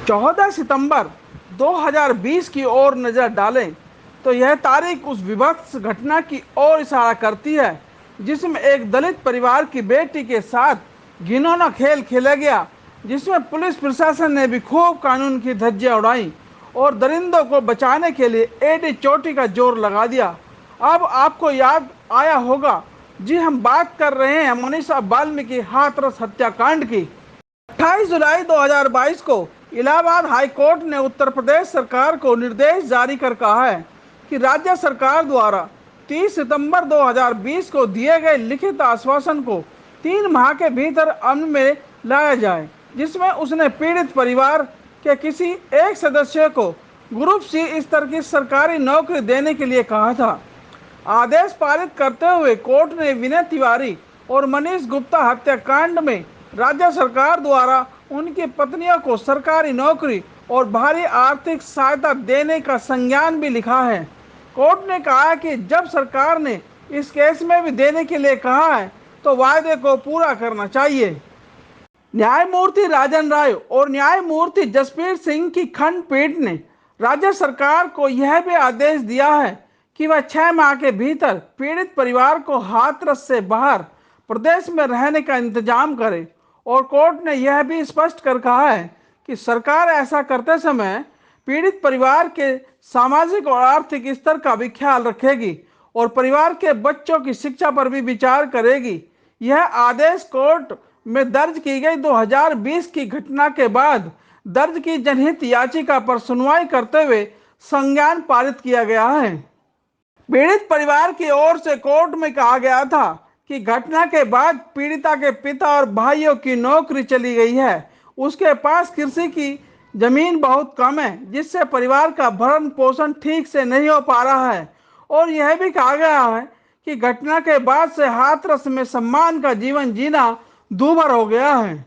14 सितंबर 2020 की ओर नजर डालें तो यह तारीख उस विभत्स घटना की ओर इशारा करती है जिसमें एक दलित परिवार की बेटी के साथ घिनौना खेल खेला गया, जिसमें पुलिस प्रशासन ने भी खूब कानून की धज्जियां उड़ाई और दरिंदों को बचाने के लिए एडी चोटी का जोर लगा दिया। अब आपको याद आया होगा, जी हम बात कर रहे हैं मनीषा वाल्मीकि हाथरस हत्याकांड की। 28 जुलाई 2022 को इलाहाबाद हाई कोर्ट ने उत्तर प्रदेश सरकार को निर्देश जारी कर कहा है कि राज्य सरकार द्वारा 30 सितंबर 2020 को दिए गए लिखित आश्वासन को 3 माह के भीतर अमल में लाया जाए, जिसमें उसने पीड़ित परिवार के किसी एक सदस्य को ग्रुप सी स्तर की सरकारी नौकरी देने के लिए कहा था। आदेश पारित करते हुए कोर्ट ने विनय तिवारी और मनीष गुप्ता हत्याकांड में राज्य सरकार द्वारा उनकी पत्नियों को सरकारी नौकरी और भारी आर्थिक सहायता देने का संज्ञान भी लिखा है। कोर्ट ने कहा कि जब सरकार ने इस केस में भी देने के लिए कहा है तो वायदे को पूरा करना चाहिए। न्यायमूर्ति राजन राय और न्यायमूर्ति जसबीर सिंह की खंडपीठ ने राज्य सरकार को यह भी आदेश दिया है कि वह 6 माह के भीतर पीड़ित परिवार को हाथरस से बाहर प्रदेश में रहने का इंतजाम करे और कोर्ट ने यह भी स्पष्ट कर कहा है कि सरकार ऐसा करते समय पीड़ित परिवार के सामाजिक और आर्थिक स्तर का भी ख्याल रखेगी और परिवार के बच्चों की शिक्षा पर भी विचार करेगी। यह आदेश कोर्ट में दर्ज की गई 2020 की घटना के बाद दर्ज की जनहित याचिका पर सुनवाई करते हुए संज्ञान पारित किया गया है। पीड़ित परिवार की ओर से कोर्ट में कहा गया था कि घटना के बाद पीड़िता के पिता और भाइयों की नौकरी चली गई है, उसके पास कृषि की जमीन बहुत कम है जिससे परिवार का भरण पोषण ठीक से नहीं हो पा रहा है, और यह भी कहा गया है कि घटना के बाद से हाथरस में सम्मान का जीवन जीना दूभर हो गया है।